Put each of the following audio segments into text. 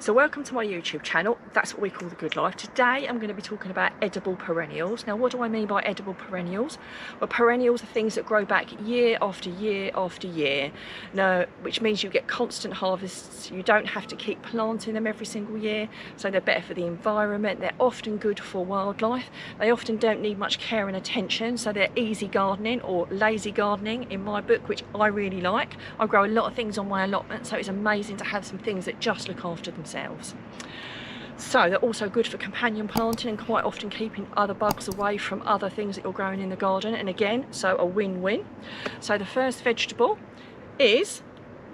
So welcome to my YouTube channel. That's what we call The Good Life. Today I'm going to be talking about edible perennials. Now what do I mean by edible perennials? Well, perennials are things that grow back year after year after year. Now, which means you get constant harvests. You don't have to keep planting them every single year, so they're better for the environment. They're often good for wildlife. They often don't need much care and attention, so they're easy gardening or lazy gardening in my book, which I really like. I grow a lot of things on my allotment, so it's amazing to have some things that just look after themselves. So they're also good for companion planting and quite often keeping other bugs away from other things that you're growing in the garden, and again, so a win-win. So the first vegetable is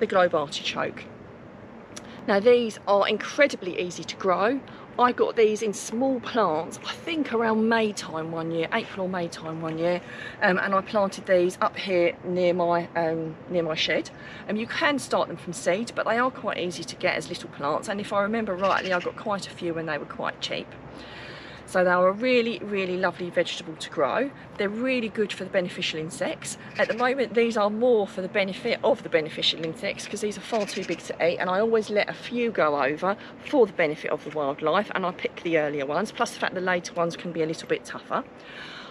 the globe artichoke. Now these are incredibly easy to grow. I got these in small plants, I think around May time one year, April or May time one year, and I planted these up here near my shed. You can start them from seed, but they are quite easy to get as little plants, and if I remember rightly, I got quite a few when they were quite cheap. So they are a really, really lovely vegetable to grow. They're really good for the beneficial insects. At the moment, these are more for the benefit of the beneficial insects because these are far too big to eat, and I always let a few go over for the benefit of the wildlife, and I pick the earlier ones, plus the fact the later ones can be a little bit tougher.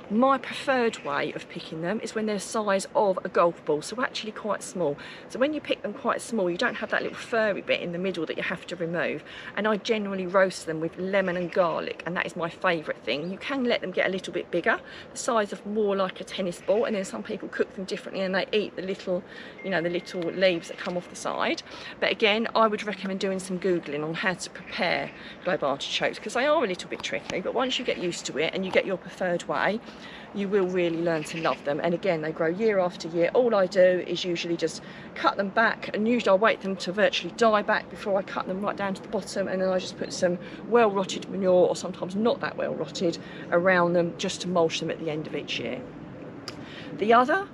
My preferred way of picking them is when they're the size of a golf ball, so actually quite small. So when you pick them quite small, you don't have that little furry bit in the middle that you have to remove. And I generally roast them with lemon and garlic, and that is my favourite thing. You can let them get a little bit bigger, the size of more like a tennis ball, and then some people cook them differently and they eat the little, you know, the little leaves that come off the side. But again, I would recommend doing some Googling on how to prepare globe artichokes because they are a little bit tricky, but once you get used to it and you get your preferred way, you will really learn to love them. And again, they grow year after year. All I do is usually just cut them back, and usually I'll wait them to virtually die back before I cut them right down to the bottom, and then I just put some well rotted manure, or sometimes not that well rotted, around them just to mulch them at the end of each year. The other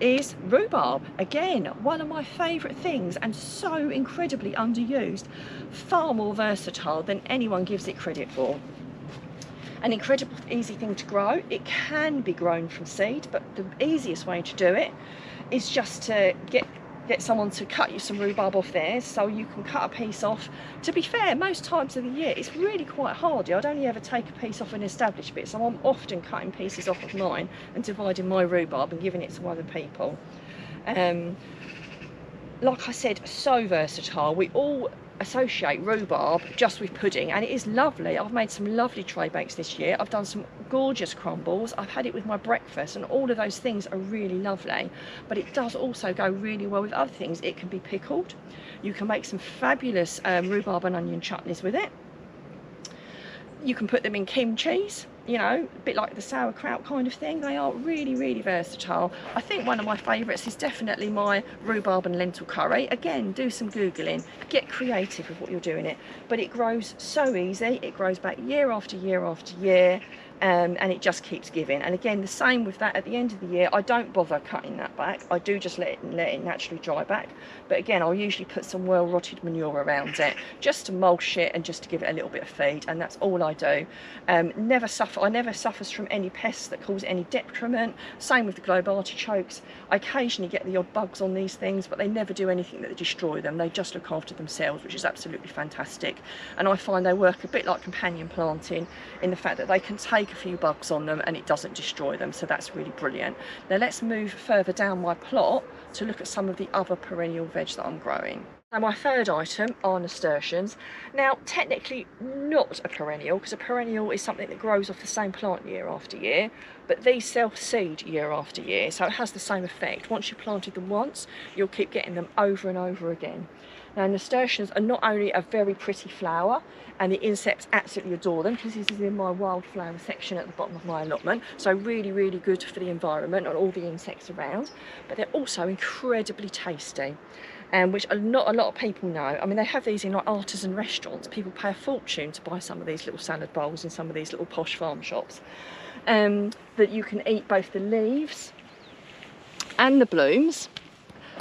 is rhubarb. Again, one of my favourite things, and so incredibly underused, far more versatile than anyone gives it credit for. An incredible easy thing to grow. It can be grown from seed, but the easiest way to do it is just to get someone to cut you some rhubarb off there, so you can cut a piece off. To be fair, most times of the year it's really quite hardy. I'd only ever take a piece off an established bit, so I'm often cutting pieces off of mine and dividing my rhubarb and giving it to other people. Like I said, so versatile. We all associate rhubarb just with pudding, and it is lovely. I've made some lovely tray bakes this year. I've done some gorgeous crumbles. I've had it with my breakfast, and all of those things are really lovely. But it does also go really well with other things. It can be pickled. You can make some fabulous rhubarb and onion chutneys with it. You can put them in kimchis, you know, a bit like the sauerkraut kind of thing. They are really, really versatile. I think one of my favourites is definitely my rhubarb and lentil curry. Again, do some Googling, get creative with what you're doing it. But it grows so easy. It grows back year after year after year. And it just keeps giving. And again, the same with that. At the end of the year, I don't bother cutting that back. I do just let it naturally dry back. But again, I'll usually put some well rotted manure around it just to mulch it and just to give it a little bit of feed, and that's all I do. I never suffers from any pests that cause any detriment. Same with the globe artichokes. I occasionally get the odd bugs on these things, but they never do anything that destroy them. They just look after themselves, which is absolutely fantastic. And I find they work a bit like companion planting in the fact that they can take a few bugs on them and it doesn't destroy them, so that's really brilliant. Now let's move further down my plot to look at some of the other perennial veg that I'm growing. So my third item are nasturtiums. Now technically not a perennial, because a perennial is something that grows off the same plant year after year, but these self-seed year after year, so it has the same effect. Once you planted them once, you'll keep getting them over and over again. Now nasturtiums are not only a very pretty flower, and the insects absolutely adore them, because this is in my wildflower section at the bottom of my allotment, so really, really good for the environment and all the insects around, but they're also incredibly tasty. Which not a lot of people know. I mean, they have these in like artisan restaurants. People pay a fortune to buy some of these little salad bowls in some of these little posh farm shops. That you can eat both the leaves and the blooms.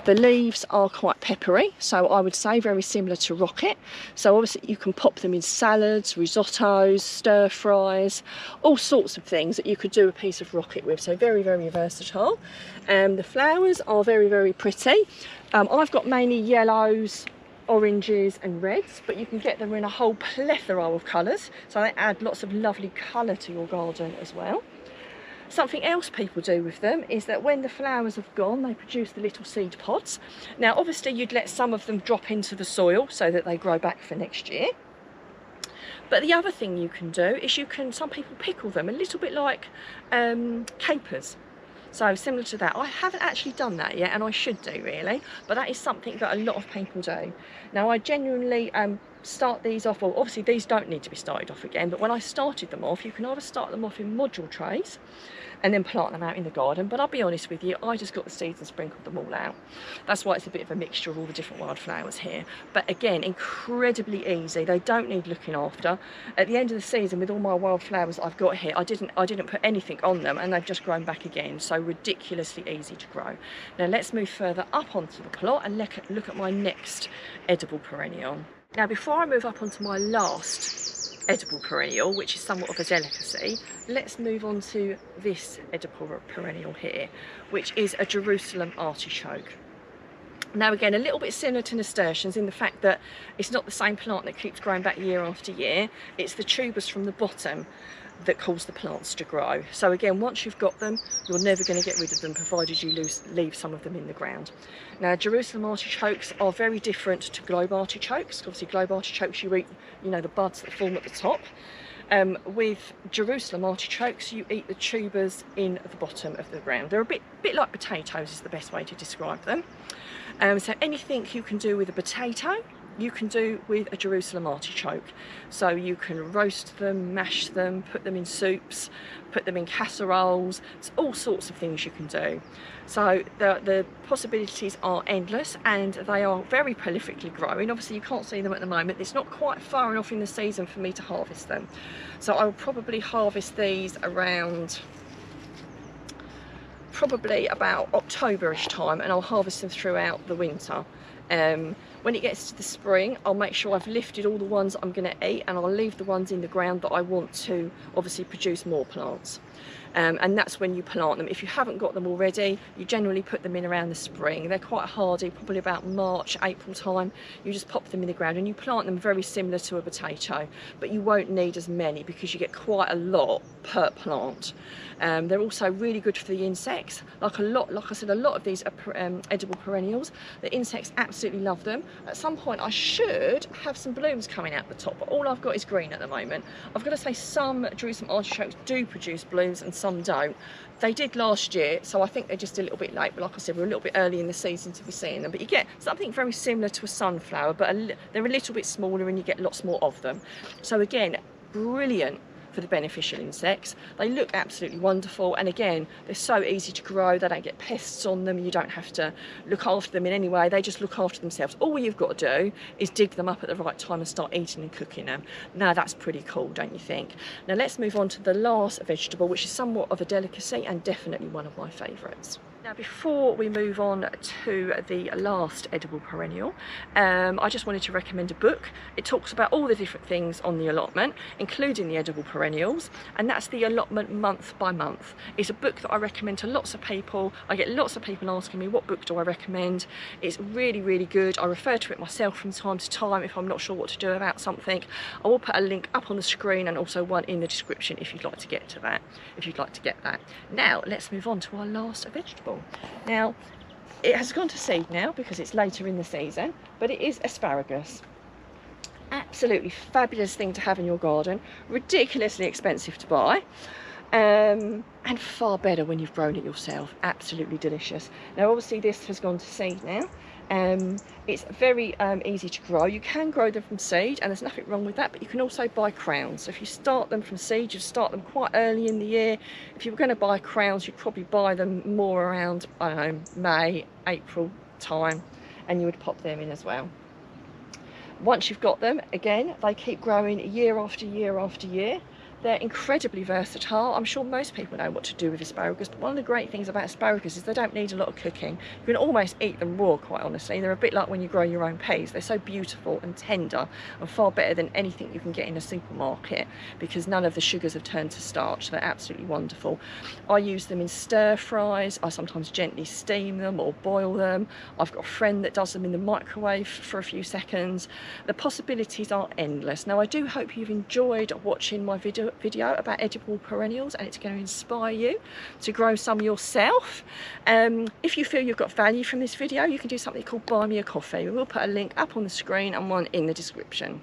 The leaves are quite peppery, so I would say very similar to rocket. So obviously you can pop them in salads, risottos, stir fries, all sorts of things that you could do a piece of rocket with. So very, very versatile. The flowers are very, very pretty. I've got mainly yellows, oranges and reds, but you can get them in a whole plethora of colours, so they add lots of lovely colour to your garden as well. Something else people do with them is that when the flowers have gone, they produce the little seed pods. Now obviously you'd let some of them drop into the soil so that they grow back for next year. But the other thing you can do is some people pickle them, a little bit like capers. So similar to that. I haven't actually done that yet, and I should do really, but that is something that a lot of people do. Now I genuinely start these off, well obviously these don't need to be started off again, but when I started them off, you can either start them off in module trays and then plant them out in the garden, but I'll be honest with you, I just got the seeds and sprinkled them all out. That's why it's a bit of a mixture of all the different wildflowers here. But again, incredibly easy. They don't need looking after. At the end of the season, with all my wildflowers I've got here, I didn't put anything on them, and they've just grown back again. So ridiculously easy to grow. Now let's move further up onto the plot and look at my next edible perennial. Now before I move up onto my last edible perennial, which is somewhat of a delicacy, let's move on to this edible perennial here, which is a Jerusalem artichoke. Now again, a little bit similar to nasturtiums in the fact that it's not the same plant that keeps growing back year after year, it's the tubers from the bottom that cause the plants to grow. So again, once you've got them, you're never going to get rid of them, provided you leave some of them in the ground. Now Jerusalem artichokes are very different to globe artichokes. Obviously globe artichokes, you eat, you know, the buds that form at the top. With Jerusalem artichokes, you eat the tubers in the bottom of the ground. They're a bit like potatoes is the best way to describe them. So anything you can do with a potato, you can do with a Jerusalem artichoke. So you can roast them, mash them, put them in soups, put them in casseroles. It's all sorts of things you can do. So the possibilities are endless, and they are very prolifically growing. Obviously you can't see them at the moment. It's not quite far enough in the season for me to harvest them. So I will probably harvest these around probably about October-ish time, and I'll harvest them throughout the winter. When it gets to the spring, I'll make sure I've lifted all the ones I'm going to eat, and I'll leave the ones in the ground that I want to obviously produce more plants. And that's when you plant them. If you haven't got them already, you generally put them in around the spring. They're quite hardy, probably about March, April time. You just pop them in the ground and you plant them very similar to a potato, but you won't need as many because you get quite a lot per plant. They're also really good for the insects. Like I said, a lot of these are edible perennials. The insects absolutely love them. At some point I should have some blooms coming out the top, but all I've got is green at the moment. I've got to say some Jerusalem artichokes do produce blooms and some don't. They did last year, so I think they're just a little bit late, but like I said, we're a little bit early in the season to be seeing them. But you get something very similar to a sunflower, but they're a little bit smaller and you get lots more of them. So again, brilliant for the beneficial insects. They look absolutely wonderful, and again, they're so easy to grow. They don't get pests on them. You don't have to look after them in any way. They just look after themselves. All you've got to do is dig them up at the right time and start eating and cooking them. Now that's pretty cool, don't you think? Now let's move on to the last vegetable, which is somewhat of a delicacy and definitely one of my favourites. Now before we move on to the last edible perennial, I just wanted to recommend a book. It talks about all the different things on the allotment, including the edible perennials, and that's the Allotment Month by Month. It's a book that I recommend to lots of people. I get lots of people asking me, what book do I recommend? It's really, really good. I refer to it myself from time to time if I'm not sure what to do about something. I will put a link up on the screen and also one in the description if you'd like to get that. Now let's move on to our last vegetable. Now it has gone to seed now because it's later in the season, but it is asparagus. Absolutely fabulous thing to have in your garden, ridiculously expensive to buy, and far better when you've grown it yourself. Absolutely delicious. Now obviously this has gone to seed now. It's very easy to grow. You can grow them from seed and there's nothing wrong with that, but you can also buy crowns. So if you start them from seed, you start them quite early in the year. If you were going to buy crowns, you'd probably buy them more around, I don't know, May, April time, and you would pop them in as well. Once you've got them, again, they keep growing year after year after year. They're incredibly versatile. I'm sure most people know what to do with asparagus, but one of the great things about asparagus is they don't need a lot of cooking. You can almost eat them raw, quite honestly. They're a bit like when you grow your own peas. They're so beautiful and tender and far better than anything you can get in a supermarket because none of the sugars have turned to starch. They're absolutely wonderful. I use them in stir fries. I sometimes gently steam them or boil them. I've got a friend that does them in the microwave for a few seconds. The possibilities are endless. Now, I do hope you've enjoyed watching my video about edible perennials, and it's going to inspire you to grow some yourself. If you feel you've got value from this video, you can do something called Buy Me a Coffee. We'll put a link up on the screen and one in the description.